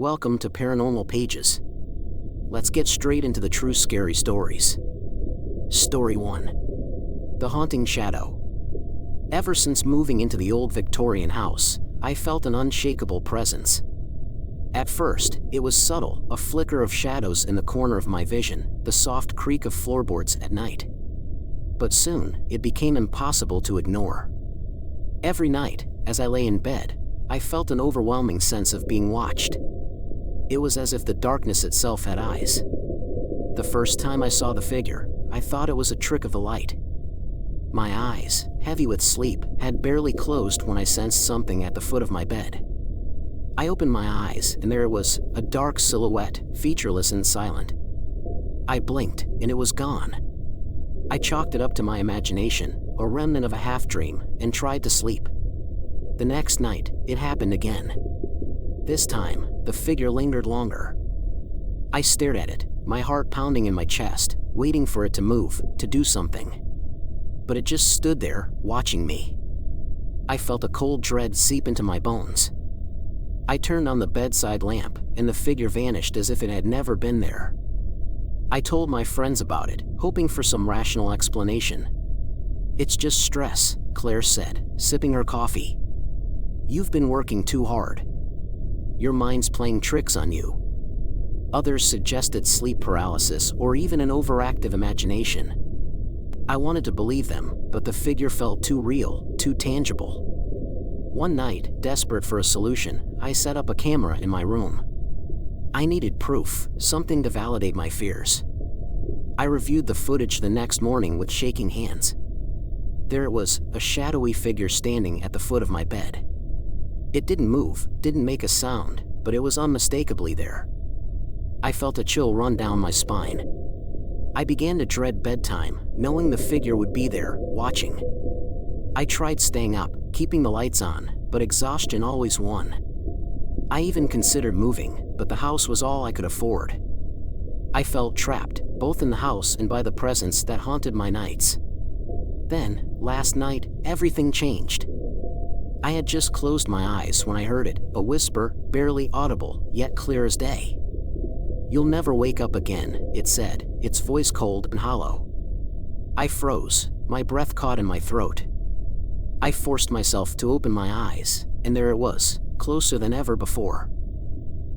Welcome to Paranormal Pages. Let's get straight into the true scary stories. Story 1. The Haunting Shadow. Ever since moving into the old Victorian house, I felt an unshakable presence. At first, it was subtle, a flicker of shadows in the corner of my vision, the soft creak of floorboards at night. But soon, it became impossible to ignore. Every night, as I lay in bed, I felt an overwhelming sense of being watched. It was as if the darkness itself had eyes. The first time I saw the figure, I thought it was a trick of the light. My eyes, heavy with sleep, had barely closed when I sensed something at the foot of my bed. I opened my eyes, and there it was, a dark silhouette, featureless and silent. I blinked, and it was gone. I chalked it up to my imagination, a remnant of a half-dream, and tried to sleep. The next night, it happened again. This time, the figure lingered longer. I stared at it, my heart pounding in my chest, waiting for it to move, to do something. But it just stood there, watching me. I felt a cold dread seep into my bones. I turned on the bedside lamp, and the figure vanished as if it had never been there. I told my friends about it, hoping for some rational explanation. "It's just stress," Claire said, sipping her coffee. "You've been working too hard. Your mind's playing tricks on you." Others suggested sleep paralysis or even an overactive imagination. I wanted to believe them, but the figure felt too real, too tangible. One night, desperate for a solution, I set up a camera in my room. I needed proof, something to validate my fears. I reviewed the footage the next morning with shaking hands. There it was, a shadowy figure standing at the foot of my bed. It didn't move, didn't make a sound, but it was unmistakably there. I felt a chill run down my spine. I began to dread bedtime, knowing the figure would be there, watching. I tried staying up, keeping the lights on, but exhaustion always won. I even considered moving, but the house was all I could afford. I felt trapped, both in the house and by the presence that haunted my nights. Then, last night, everything changed. I had just closed my eyes when I heard it, a whisper, barely audible, yet clear as day. "You'll never wake up again," it said, its voice cold and hollow. I froze, my breath caught in my throat. I forced myself to open my eyes, and there it was, closer than ever before.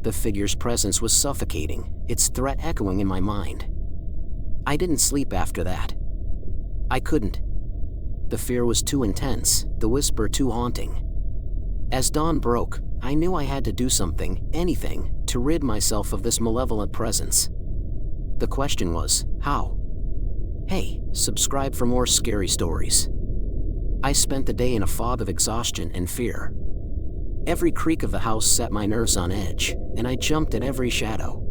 The figure's presence was suffocating, its threat echoing in my mind. I didn't sleep after that. I couldn't. The fear was too intense, the whisper too haunting. As dawn broke, I knew I had to do something, anything, to rid myself of this malevolent presence. The question was, how? Hey, subscribe for more scary stories. I spent the day in a fog of exhaustion and fear. Every creak of the house set my nerves on edge, and I jumped at every shadow.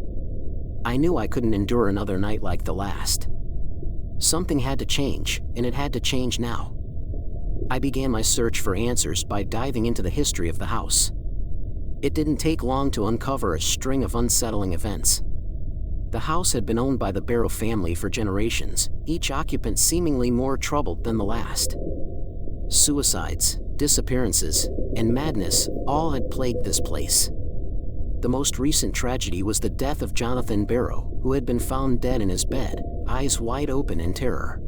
I knew I couldn't endure another night like the last. Something had to change, and it had to change now. I began my search for answers by diving into the history of the house. It didn't take long to uncover a string of unsettling events. The house had been owned by the Barrow family for generations, each occupant seemingly more troubled than the last. Suicides, disappearances, and madness all had plagued this place. The most recent tragedy was the death of Jonathan Barrow, who had been found dead in his bed, eyes wide open in terror.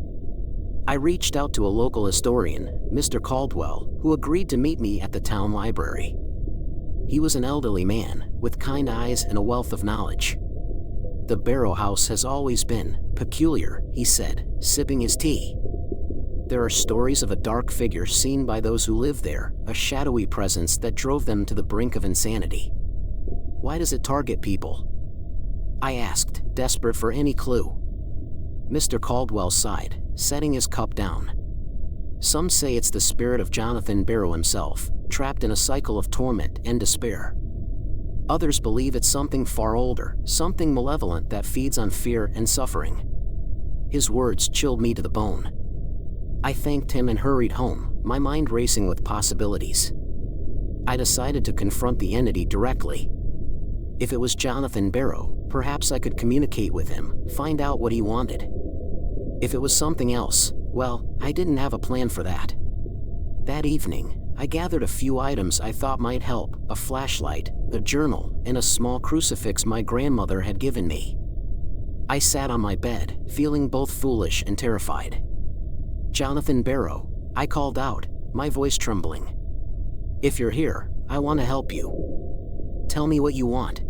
I reached out to a local historian, Mr. Caldwell, who agreed to meet me at the town library. He was an elderly man, with kind eyes and a wealth of knowledge. "The Barrow house has always been peculiar," he said, sipping his tea. "There are stories of a dark figure seen by those who live there, a shadowy presence that drove them to the brink of insanity. Why does it target people?" I asked, desperate for any clue. Mr. Caldwell sighed, setting his cup down. "Some say it's the spirit of Jonathan Barrow himself, trapped in a cycle of torment and despair. Others believe it's something far older, something malevolent that feeds on fear and suffering." His words chilled me to the bone. I thanked him and hurried home, my mind racing with possibilities. I decided to confront the entity directly. If it was Jonathan Barrow, perhaps I could communicate with him, find out what he wanted. If it was something else, well, I didn't have a plan for that. That evening, I gathered a few items I thought might help: a flashlight, a journal, and a small crucifix my grandmother had given me. I sat on my bed, feeling both foolish and terrified. "Jonathan Barrow," I called out, my voice trembling. "If you're here, I want to help you. Tell me what you want."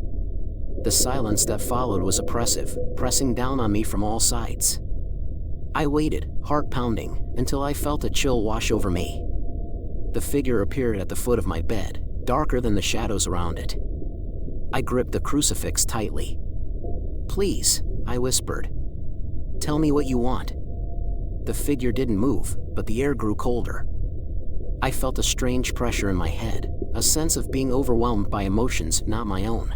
The silence that followed was oppressive, pressing down on me from all sides. I waited, heart pounding, until I felt a chill wash over me. The figure appeared at the foot of my bed, darker than the shadows around it. I gripped the crucifix tightly. "Please," I whispered. "Tell me what you want." The figure didn't move, but the air grew colder. I felt a strange pressure in my head, a sense of being overwhelmed by emotions not my own.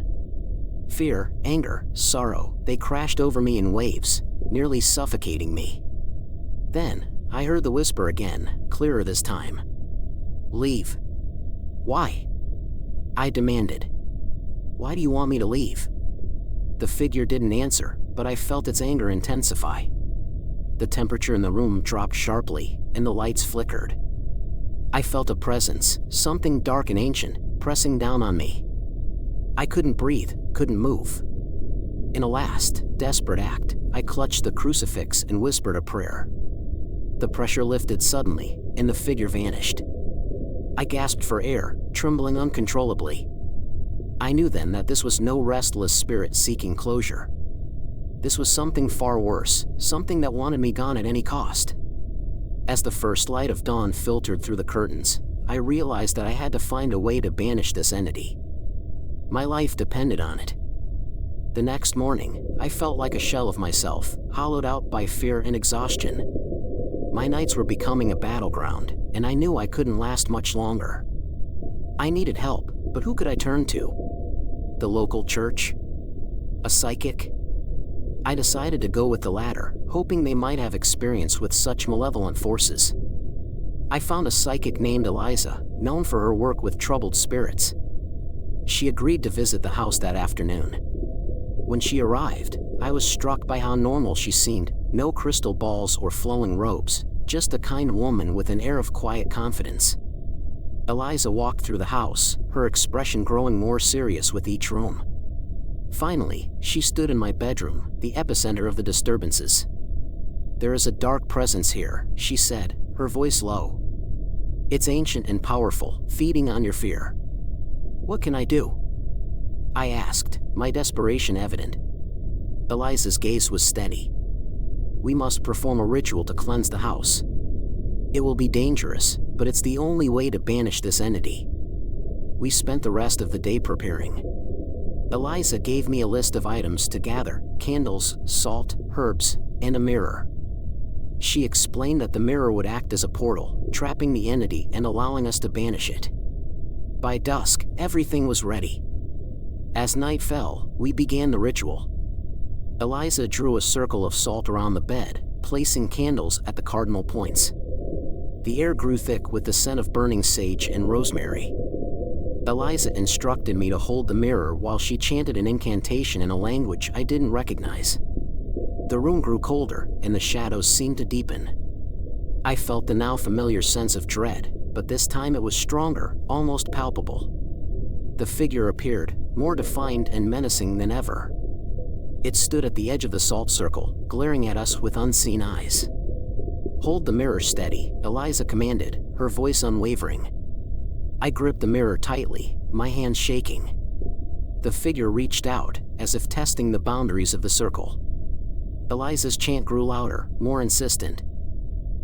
Fear, anger, sorrow, they crashed over me in waves, nearly suffocating me. Then, I heard the whisper again, clearer this time. "Leave." "Why?" I demanded. "Why do you want me to leave?" The figure didn't answer, but I felt its anger intensify. The temperature in the room dropped sharply, and the lights flickered. I felt a presence, something dark and ancient, pressing down on me. I couldn't breathe, couldn't move. In a last, desperate act, I clutched the crucifix and whispered a prayer. The pressure lifted suddenly, and the figure vanished. I gasped for air, trembling uncontrollably. I knew then that this was no restless spirit seeking closure. This was something far worse, something that wanted me gone at any cost. As the first light of dawn filtered through the curtains, I realized that I had to find a way to banish this entity. My life depended on it. The next morning, I felt like a shell of myself, hollowed out by fear and exhaustion. My nights were becoming a battleground, and I knew I couldn't last much longer. I needed help, but who could I turn to? The local church? A psychic? I decided to go with the latter, hoping they might have experience with such malevolent forces. I found a psychic named Eliza, known for her work with troubled spirits. She agreed to visit the house that afternoon. When she arrived, I was struck by how normal she seemed: no crystal balls or flowing robes, just a kind woman with an air of quiet confidence. Eliza walked through the house, her expression growing more serious with each room. Finally, she stood in my bedroom, the epicenter of the disturbances. "There is a dark presence here," she said, her voice low. "It's ancient and powerful, feeding on your fear." "What can I do?" I asked, my desperation evident. Eliza's gaze was steady. "We must perform a ritual to cleanse the house. It will be dangerous, but it's the only way to banish this entity." We spent the rest of the day preparing. Eliza gave me a list of items to gather: candles, salt, herbs, and a mirror. She explained that the mirror would act as a portal, trapping the entity and allowing us to banish it. By dusk, everything was ready. As night fell, we began the ritual. Eliza drew a circle of salt around the bed, placing candles at the cardinal points. The air grew thick with the scent of burning sage and rosemary. Eliza instructed me to hold the mirror while she chanted an incantation in a language I didn't recognize. The room grew colder, and the shadows seemed to deepen. I felt the now familiar sense of dread, but this time it was stronger, almost palpable. The figure appeared, more defined and menacing than ever. It stood at the edge of the salt circle, glaring at us with unseen eyes. "Hold the mirror steady," Eliza commanded, her voice unwavering. I gripped the mirror tightly, my hands shaking. The figure reached out, as if testing the boundaries of the circle. Eliza's chant grew louder, more insistent.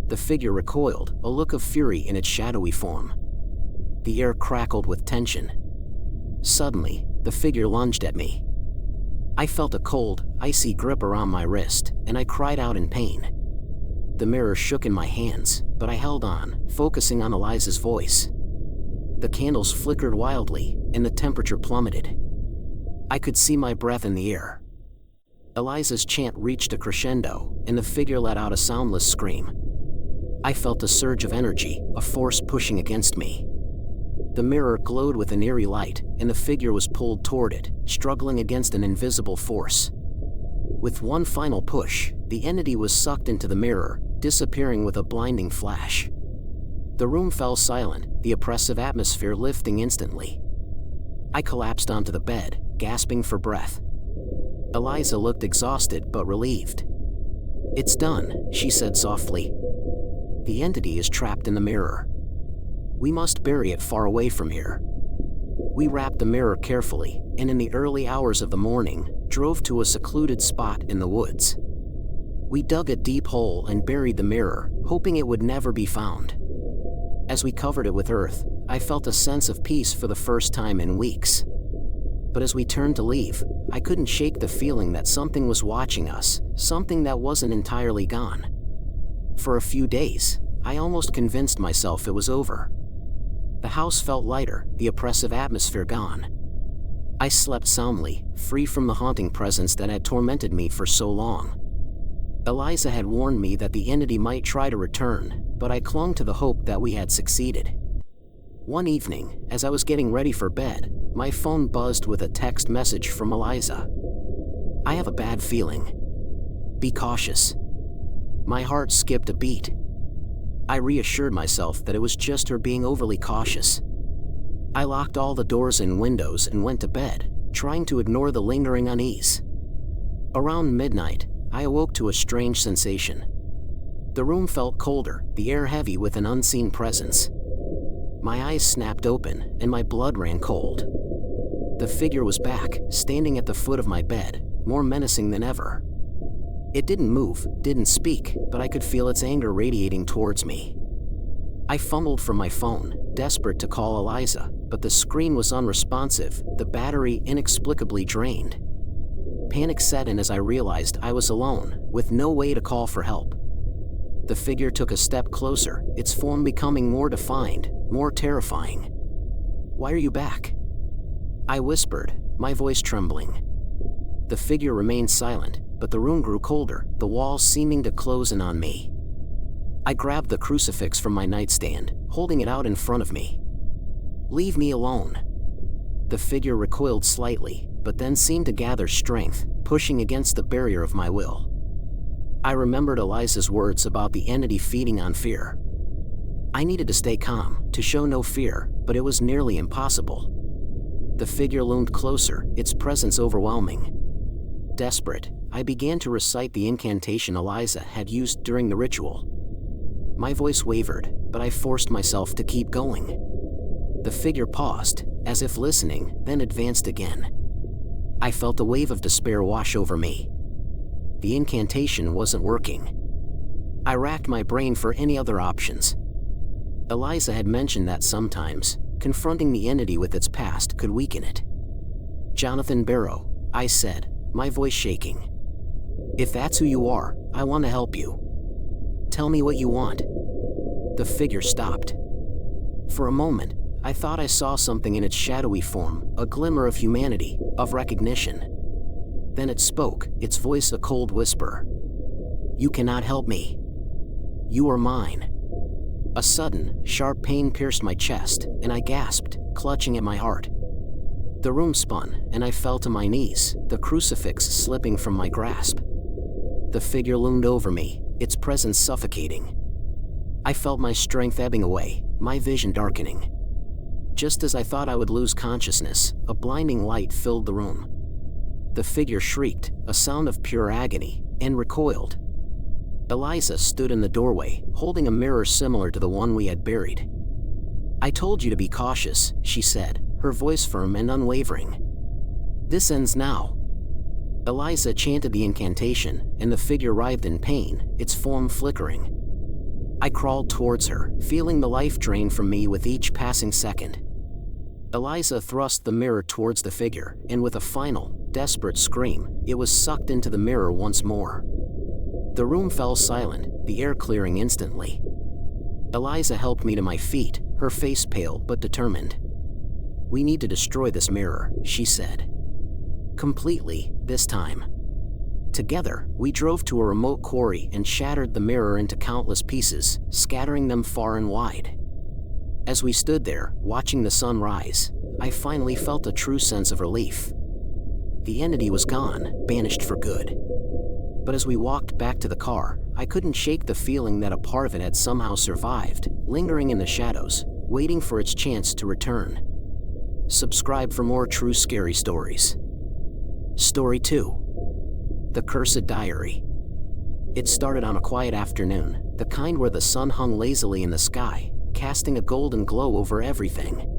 The figure recoiled, a look of fury in its shadowy form. The air crackled with tension. Suddenly, the figure lunged at me. I felt a cold, icy grip around my wrist, and I cried out in pain. The mirror shook in my hands, but I held on, focusing on Eliza's voice. The candles flickered wildly, and the temperature plummeted. I could see my breath in the air. Eliza's chant reached a crescendo, and the figure let out a soundless scream. I felt a surge of energy, a force pushing against me. The mirror glowed with an eerie light, and the figure was pulled toward it, struggling against an invisible force. With one final push, the entity was sucked into the mirror, disappearing with a blinding flash. The room fell silent, the oppressive atmosphere lifting instantly. I collapsed onto the bed, gasping for breath. Eliza looked exhausted but relieved. "It's done," she said softly. "The entity is trapped in the mirror. We must bury it far away from here." We wrapped the mirror carefully, and in the early hours of the morning, drove to a secluded spot in the woods. We dug a deep hole and buried the mirror, hoping it would never be found. As we covered it with earth, I felt a sense of peace for the first time in weeks. But as we turned to leave, I couldn't shake the feeling that something was watching us, something that wasn't entirely gone. For a few days, I almost convinced myself it was over. The house felt lighter, the oppressive atmosphere gone. I slept soundly, free from the haunting presence that had tormented me for so long. Eliza had warned me that the entity might try to return, but I clung to the hope that we had succeeded. One evening, as I was getting ready for bed, my phone buzzed with a text message from Eliza. "I have a bad feeling. Be cautious." My heart skipped a beat. I reassured myself that it was just her being overly cautious. I locked all the doors and windows and went to bed, trying to ignore the lingering unease. Around midnight, I awoke to a strange sensation. The room felt colder, the air heavy with an unseen presence. My eyes snapped open, and my blood ran cold. The figure was back, standing at the foot of my bed, more menacing than ever. It didn't move, didn't speak, but I could feel its anger radiating towards me. I fumbled for my phone, desperate to call Eliza, but the screen was unresponsive, the battery inexplicably drained. Panic set in as I realized I was alone, with no way to call for help. The figure took a step closer, its form becoming more defined, more terrifying. "Why are you back?" I whispered, my voice trembling. The figure remained silent, but the room grew colder, the walls seeming to close in on me. I grabbed the crucifix from my nightstand, holding it out in front of me. "Leave me alone." The figure recoiled slightly, but then seemed to gather strength, pushing against the barrier of my will. I remembered Eliza's words about the entity feeding on fear. I needed to stay calm, to show no fear, but it was nearly impossible. The figure loomed closer, its presence overwhelming. Desperate, I began to recite the incantation Eliza had used during the ritual. My voice wavered, but I forced myself to keep going. The figure paused, as if listening, then advanced again. I felt a wave of despair wash over me. The incantation wasn't working. I racked my brain for any other options. Eliza had mentioned that sometimes, confronting the entity with its past could weaken it. "Jonathan Barrow," I said, my voice shaking. "If that's who you are, I want to help you. Tell me what you want." The figure stopped. For a moment, I thought I saw something in its shadowy form, a glimmer of humanity, of recognition. Then it spoke, its voice a cold whisper. "You cannot help me. You are mine." A sudden, sharp pain pierced my chest, and I gasped, clutching at my heart. The room spun, and I fell to my knees, the crucifix slipping from my grasp. The figure loomed over me, its presence suffocating. I felt my strength ebbing away, my vision darkening. Just as I thought I would lose consciousness, a blinding light filled the room. The figure shrieked, a sound of pure agony, and recoiled. Eliza stood in the doorway, holding a mirror similar to the one we had buried. "I told you to be cautious," she said, her voice firm and unwavering. "This ends now." Eliza chanted the incantation, and the figure writhed in pain, its form flickering. I crawled towards her, feeling the life drain from me with each passing second. Eliza thrust the mirror towards the figure, and with a final, desperate scream, it was sucked into the mirror once more. The room fell silent, the air clearing instantly. Eliza helped me to my feet, her face pale but determined. "We need to destroy this mirror," she said. "Completely, this time." Together, we drove to a remote quarry and shattered the mirror into countless pieces, scattering them far and wide. As we stood there, watching the sun rise, I finally felt a true sense of relief. The entity was gone, banished for good. But as we walked back to the car, I couldn't shake the feeling that a part of it had somehow survived, lingering in the shadows, waiting for its chance to return. Subscribe for more true scary stories. Story 2. The Cursed Diary. It started on a quiet afternoon, the kind where the sun hung lazily in the sky, casting a golden glow over everything.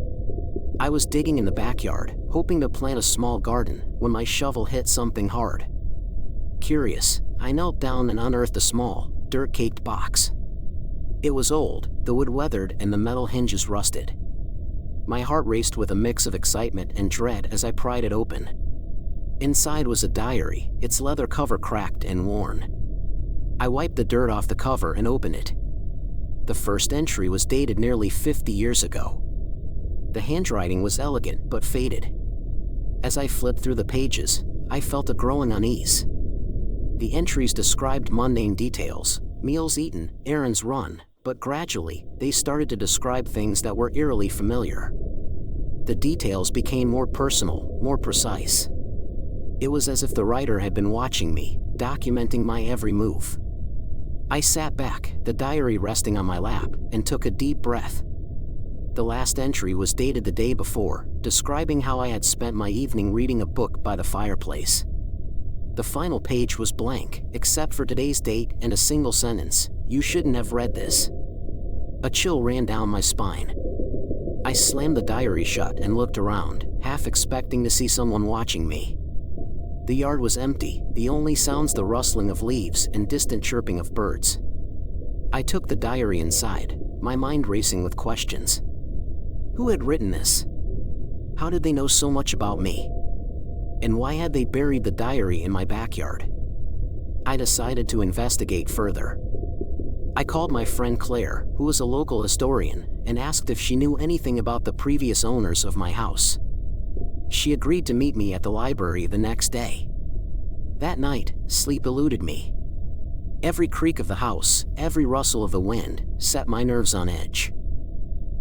I was digging in the backyard, hoping to plant a small garden, when my shovel hit something hard. Curious, I knelt down and unearthed a small, dirt-caked box. It was old, the wood weathered and the metal hinges rusted. My heart raced with a mix of excitement and dread as I pried it open. Inside was a diary, its leather cover cracked and worn. I wiped the dirt off the cover and opened it. The first entry was dated nearly 50 years ago. The handwriting was elegant but faded. As I flipped through the pages, I felt a growing unease. The entries described mundane details, meals eaten, errands run, but gradually, they started to describe things that were eerily familiar. The details became more personal, more precise. It was as if the writer had been watching me, documenting my every move. I sat back, the diary resting on my lap, and took a deep breath. The last entry was dated the day before, describing how I had spent my evening reading a book by the fireplace. The final page was blank, except for today's date and a single sentence: "You shouldn't have read this." A chill ran down my spine. I slammed the diary shut and looked around, half expecting to see someone watching me. The yard was empty, the only sounds the rustling of leaves and distant chirping of birds. I took the diary inside, my mind racing with questions. Who had written this? How did they know so much about me? And why had they buried the diary in my backyard? I decided to investigate further. I called my friend Claire, who was a local historian, and asked if she knew anything about the previous owners of my house. She agreed to meet me at the library the next day. That night, sleep eluded me. Every creak of the house, every rustle of the wind, set my nerves on edge.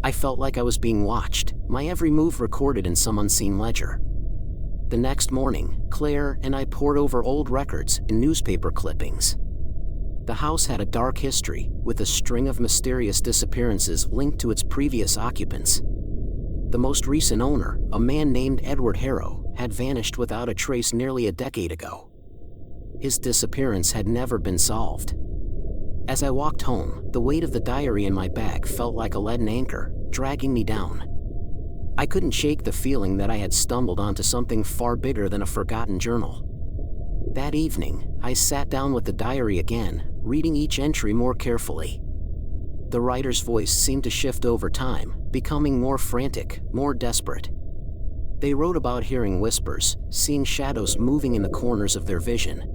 I felt like I was being watched, my every move recorded in some unseen ledger. The next morning, Claire and I pored over old records and newspaper clippings. The house had a dark history, with a string of mysterious disappearances linked to its previous occupants. The most recent owner, a man named Edward Harrow, had vanished without a trace nearly a decade ago. His disappearance had never been solved. As I walked home, the weight of the diary in my bag felt like a leaden anchor, dragging me down. I couldn't shake the feeling that I had stumbled onto something far bigger than a forgotten journal. That evening, I sat down with the diary again, reading each entry more carefully. The writer's voice seemed to shift over time, becoming more frantic, more desperate. They wrote about hearing whispers, seeing shadows moving in the corners of their vision.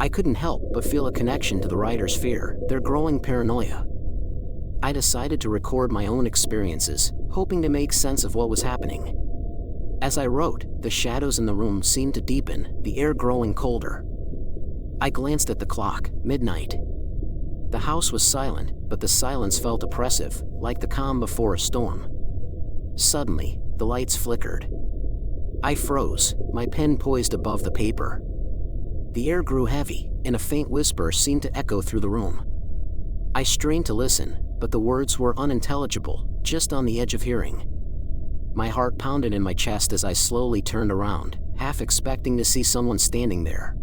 I couldn't help but feel a connection to the writer's fear, their growing paranoia. I decided to record my own experiences, hoping to make sense of what was happening. As I wrote, the shadows in the room seemed to deepen, the air growing colder. I glanced at the clock, midnight. The house was silent, but the silence felt oppressive, like the calm before a storm. Suddenly, the lights flickered. I froze, my pen poised above the paper. The air grew heavy, and a faint whisper seemed to echo through the room. I strained to listen, but the words were unintelligible, just on the edge of hearing. My heart pounded in my chest as I slowly turned around, half expecting to see someone standing there.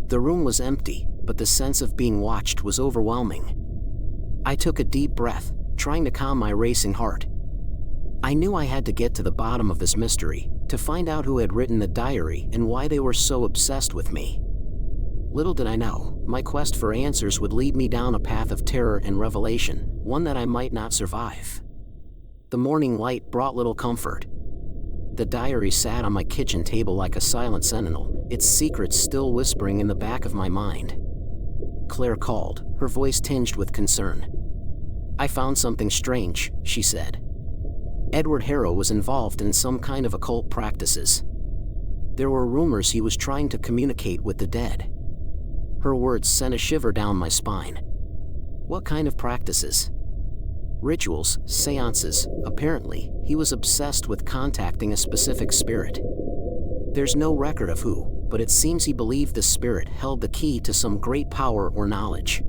The room was empty, but the sense of being watched was overwhelming. I took a deep breath, trying to calm my racing heart. I knew I had to get to the bottom of this mystery, to find out who had written the diary and why they were so obsessed with me. Little did I know, my quest for answers would lead me down a path of terror and revelation, one that I might not survive. The morning light brought little comfort. The diary sat on my kitchen table like a silent sentinel, its secrets still whispering in the back of my mind. Claire called, her voice tinged with concern. "I found something strange," she said. Edward Harrow was involved in some kind of occult practices. There were rumors he was trying to communicate with the dead. Her words sent a shiver down my spine. What kind of practices? Rituals, seances. Apparently, he was obsessed with contacting a specific spirit. There's no record of who, but it seems he believed the spirit held the key to some great power or knowledge.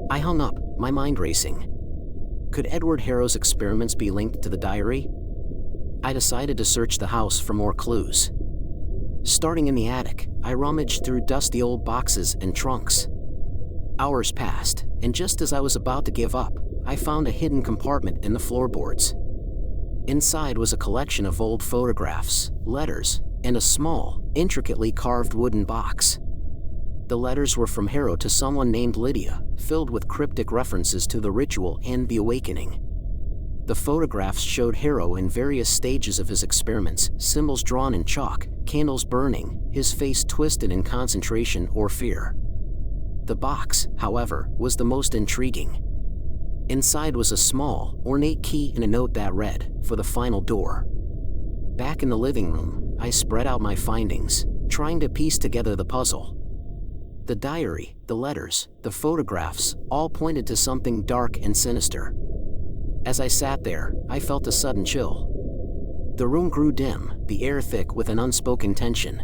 I hung up, my mind racing. Could Edward Harrow's experiments be linked to the diary? I decided to search the house for more clues. Starting in the attic, I rummaged through dusty old boxes and trunks. Hours passed, and just as I was about to give up, I found a hidden compartment in the floorboards. Inside was a collection of old photographs, letters, and a small, intricately carved wooden box. The letters were from Harrow to someone named Lydia, filled with cryptic references to the ritual and the awakening. The photographs showed Harrow in various stages of his experiments, symbols drawn in chalk, candles burning, his face twisted in concentration or fear. The box, however, was the most intriguing. Inside was a small, ornate key and a note that read, "For the final door." Back in the living room, I spread out my findings, trying to piece together the puzzle. The diary, the letters, the photographs, all pointed to something dark and sinister. As I sat there, I felt a sudden chill. The room grew dim, the air thick with an unspoken tension.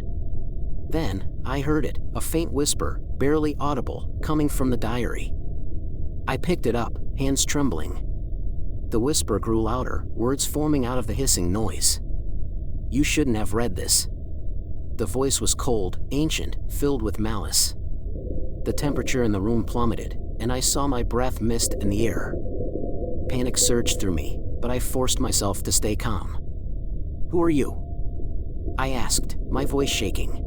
Then, I heard it, a faint whisper, barely audible, coming from the diary. I picked it up, hands trembling. The whisper grew louder, words forming out of the hissing noise. "You shouldn't have read this." The voice was cold, ancient, filled with malice. The temperature in the room plummeted, and I saw my breath mist in the air. Panic surged through me, but I forced myself to stay calm. "Who are you?" I asked, my voice shaking.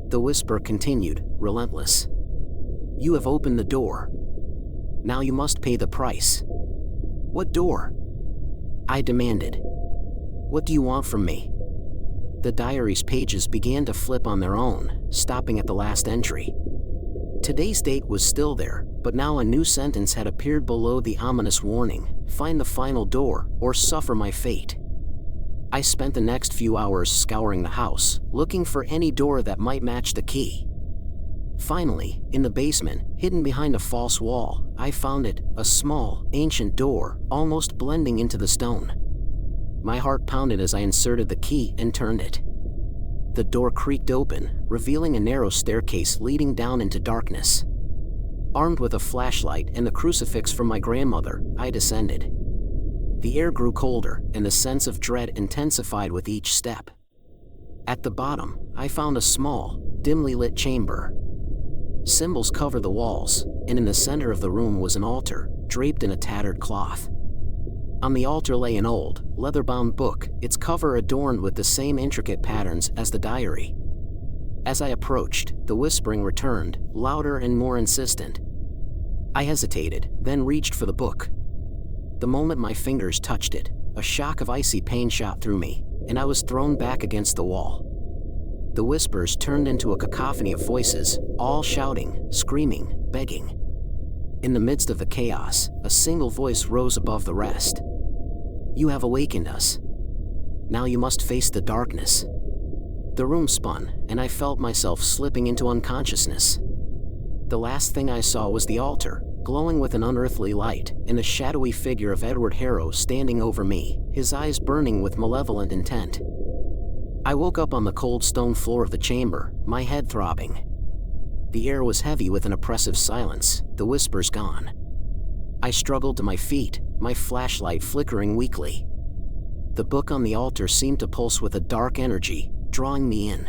The whisper continued, relentless. "You have opened the door. Now you must pay the price." "What door?" I demanded. "What do you want from me?" The diary's pages began to flip on their own, stopping at the last entry. Today's date was still there, but now a new sentence had appeared below the ominous warning, "Find the final door, or suffer my fate." I spent the next few hours scouring the house, looking for any door that might match the key. Finally, in the basement, hidden behind a false wall, I found it, a small, ancient door, almost blending into the stone. My heart pounded as I inserted the key and turned it. The door creaked open, revealing a narrow staircase leading down into darkness. Armed with a flashlight and the crucifix from my grandmother, I descended. The air grew colder, and the sense of dread intensified with each step. At the bottom, I found a small, dimly lit chamber. Symbols covered the walls, and in the center of the room was an altar, draped in a tattered cloth. On the altar lay an old, leather-bound book, its cover adorned with the same intricate patterns as the diary. As I approached, the whispering returned, louder and more insistent. I hesitated, then reached for the book. The moment my fingers touched it, a shock of icy pain shot through me, and I was thrown back against the wall. The whispers turned into a cacophony of voices, all shouting, screaming, begging. In the midst of the chaos, a single voice rose above the rest. "You have awakened us. Now you must face the darkness." The room spun, and I felt myself slipping into unconsciousness. The last thing I saw was the altar, glowing with an unearthly light, and the shadowy figure of Edward Harrow standing over me, his eyes burning with malevolent intent. I woke up on the cold stone floor of the chamber, my head throbbing. The air was heavy with an oppressive silence, the whispers gone. I struggled to my feet, my flashlight flickering weakly. The book on the altar seemed to pulse with a dark energy, drawing me in.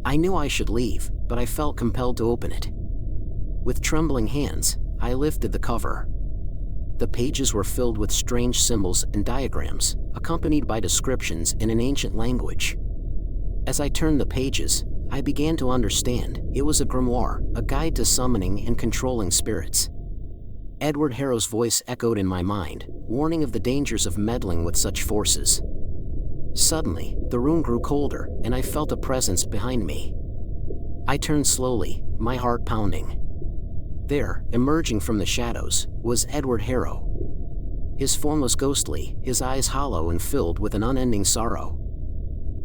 I knew I should leave, but I felt compelled to open it. With trembling hands, I lifted the cover. The pages were filled with strange symbols and diagrams, accompanied by descriptions in an ancient language. As I turned the pages, I began to understand. It was a grimoire, a guide to summoning and controlling spirits. Edward Harrow's voice echoed in my mind, warning of the dangers of meddling with such forces. Suddenly, the room grew colder, and I felt a presence behind me. I turned slowly, my heart pounding. There, emerging from the shadows, was Edward Harrow. His form was ghostly, his eyes hollow and filled with an unending sorrow.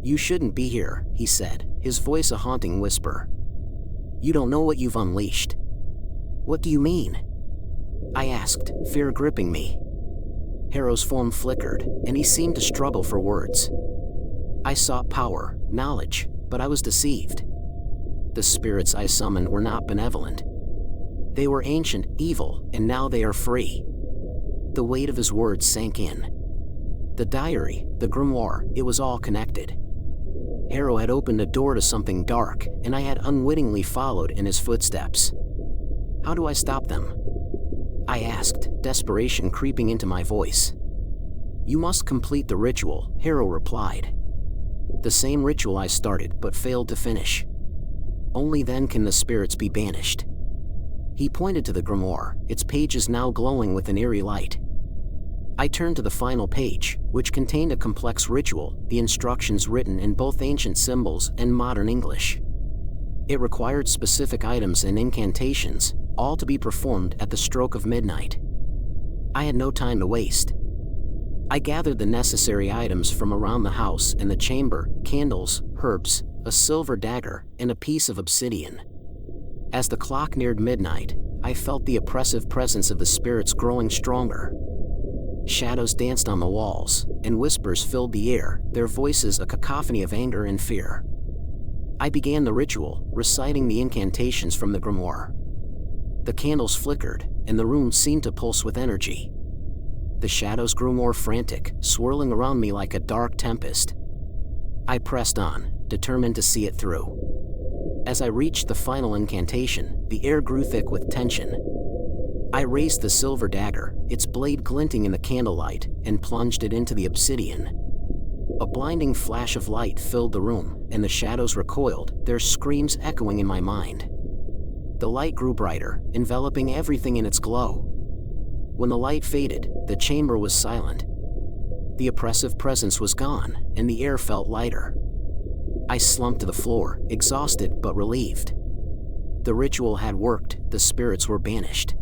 "You shouldn't be here," he said, his voice a haunting whisper. "You don't know what you've unleashed." "What do you mean?" I asked, fear gripping me. Harrow's form flickered, and he seemed to struggle for words. "I sought power, knowledge, but I was deceived. The spirits I summoned were not benevolent. They were ancient, evil, and now they are free. The weight of his words sank in. The diary, the grimoire, it was all connected. Harrow had opened a door to something dark, and I had unwittingly followed in his footsteps. How do I stop them? I asked, desperation creeping into my voice. You must complete the ritual, Harrow replied. The same ritual I started but failed to finish. Only then can the spirits be banished. He pointed to the grimoire, its pages now glowing with an eerie light. I turned to the final page, which contained a complex ritual, the instructions written in both ancient symbols and modern English. It required specific items and incantations, all to be performed at the stroke of midnight. I had no time to waste. I gathered the necessary items from around the house and the chamber: candles, herbs, a silver dagger, and a piece of obsidian. As the clock neared midnight, I felt the oppressive presence of the spirits growing stronger. Shadows danced on the walls, and whispers filled the air, their voices a cacophony of anger and fear. I began the ritual, reciting the incantations from the grimoire. The candles flickered, and the room seemed to pulse with energy. The shadows grew more frantic, swirling around me like a dark tempest. I pressed on, determined to see it through. As I reached the final incantation, the air grew thick with tension. I raised the silver dagger, its blade glinting in the candlelight, and plunged it into the obsidian. A blinding flash of light filled the room, and the shadows recoiled, their screams echoing in my mind. The light grew brighter, enveloping everything in its glow. When the light faded, the chamber was silent. The oppressive presence was gone, and the air felt lighter. I slumped to the floor, exhausted but relieved. The ritual had worked, the spirits were banished.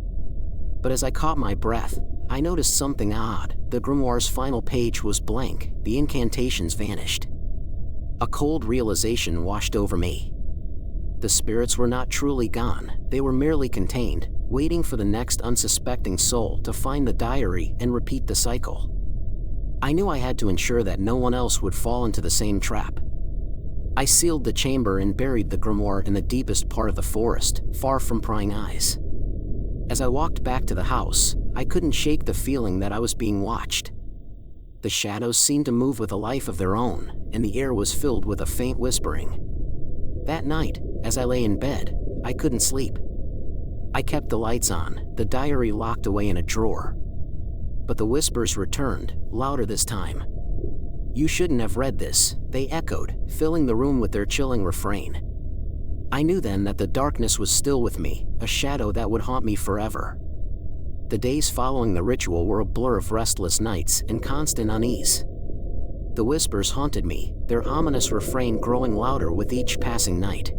But as I caught my breath, I noticed something odd. The grimoire's final page was blank, the incantations vanished. A cold realization washed over me. The spirits were not truly gone, they were merely contained, waiting for the next unsuspecting soul to find the diary and repeat the cycle. I knew I had to ensure that no one else would fall into the same trap. I sealed the chamber and buried the grimoire in the deepest part of the forest, far from prying eyes. As I walked back to the house, I couldn't shake the feeling that I was being watched. The shadows seemed to move with a life of their own, and the air was filled with a faint whispering. That night, as I lay in bed, I couldn't sleep. I kept the lights on, the diary locked away in a drawer. But the whispers returned, louder this time. You shouldn't have read this, they echoed, filling the room with their chilling refrain. I knew then that the darkness was still with me, a shadow that would haunt me forever. The days following the ritual were a blur of restless nights and constant unease. The whispers haunted me, their ominous refrain growing louder with each passing night.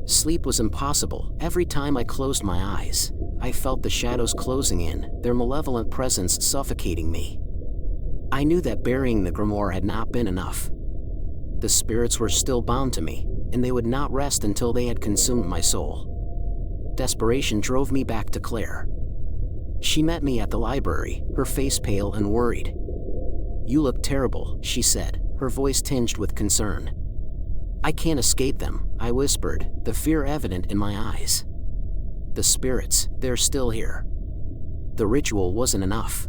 Sleep was impossible. Every time I closed my eyes, I felt the shadows closing in, their malevolent presence suffocating me. I knew that burying the grimoire had not been enough. The spirits were still bound to me, and they would not rest until they had consumed my soul. Desperation drove me back to Claire. She met me at the library, her face pale and worried. You look terrible, she said, her voice tinged with concern. I can't escape them, I whispered, the fear evident in my eyes. The spirits, they're still here. The ritual wasn't enough.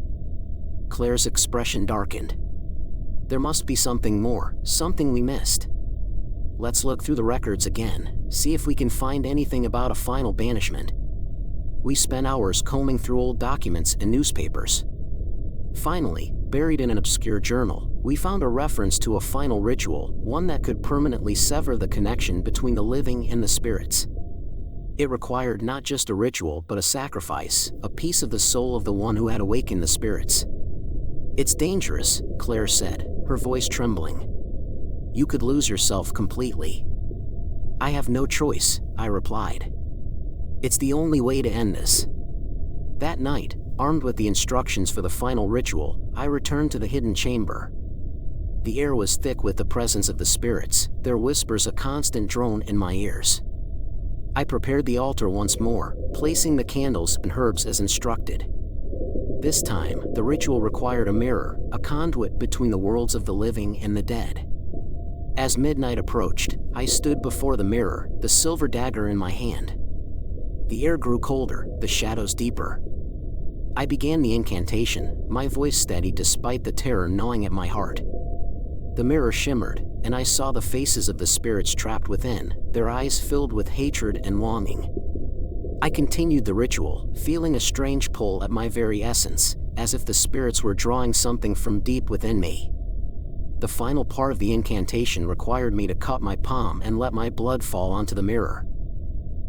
Claire's expression darkened. There must be something more, something we missed. Let's look through the records again, see if we can find anything about a final banishment. We spent hours combing through old documents and newspapers. Finally, buried in an obscure journal, we found a reference to a final ritual, one that could permanently sever the connection between the living and the spirits. It required not just a ritual but a sacrifice, a piece of the soul of the one who had awakened the spirits. It's dangerous, Claire said, her voice trembling. You could lose yourself completely. I have no choice, I replied. It's the only way to end this. That night, armed with the instructions for the final ritual, I returned to the hidden chamber. The air was thick with the presence of the spirits, their whispers a constant drone in my ears. I prepared the altar once more, placing the candles and herbs as instructed. This time, the ritual required a mirror, a conduit between the worlds of the living and the dead. As midnight approached, I stood before the mirror, the silver dagger in my hand. The air grew colder, the shadows deeper. I began the incantation, my voice steady despite the terror gnawing at my heart. The mirror shimmered, and I saw the faces of the spirits trapped within, their eyes filled with hatred and longing. I continued the ritual, feeling a strange pull at my very essence, as if the spirits were drawing something from deep within me. The final part of the incantation required me to cut my palm and let my blood fall onto the mirror.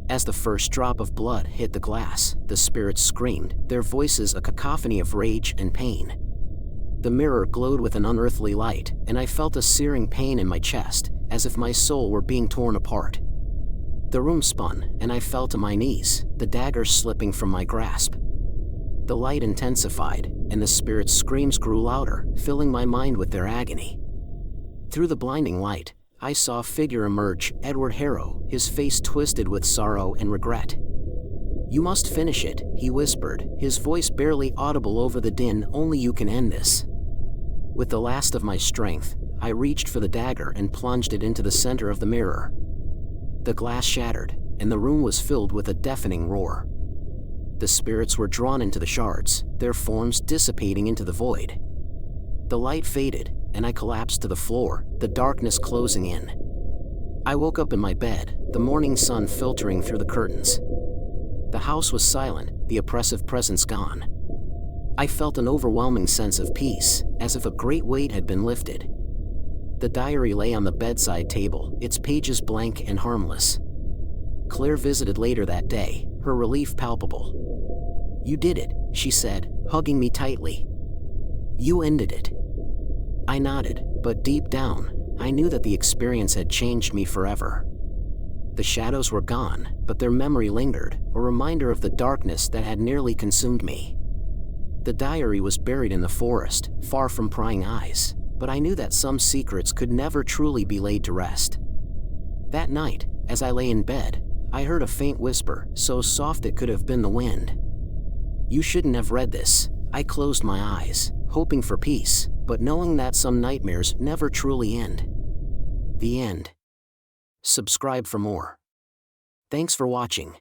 As the first drop of blood hit the glass, the spirits screamed, their voices a cacophony of rage and pain. The mirror glowed with an unearthly light, and I felt a searing pain in my chest, as if my soul were being torn apart. The room spun, and I fell to my knees, the dagger slipping from my grasp. The light intensified, and the spirits' screams grew louder, filling my mind with their agony. Through the blinding light, I saw a figure emerge, Edward Harrow, his face twisted with sorrow and regret. "You must finish it," he whispered, his voice barely audible over the din. "Only you can end this." With the last of my strength, I reached for the dagger and plunged it into the center of the mirror. The glass shattered, and the room was filled with a deafening roar. The spirits were drawn into the shards, their forms dissipating into the void. The light faded, and I collapsed to the floor, the darkness closing in. I woke up in my bed, the morning sun filtering through the curtains. The house was silent, the oppressive presence gone. I felt an overwhelming sense of peace, as if a great weight had been lifted. The diary lay on the bedside table, its pages blank and harmless. Claire visited later that day, her relief palpable. "You did it," she said, hugging me tightly. "You ended it." I nodded, but deep down, I knew that the experience had changed me forever. The shadows were gone, but their memory lingered, a reminder of the darkness that had nearly consumed me. The diary was buried in the forest, far from prying eyes, but I knew that some secrets could never truly be laid to rest. That night, as I lay in bed, I heard a faint whisper, so soft it could have been the wind. "You shouldn't have read this." I closed my eyes, hoping for peace, but knowing that some nightmares never truly end. The end. Subscribe for more. Thanks for watching.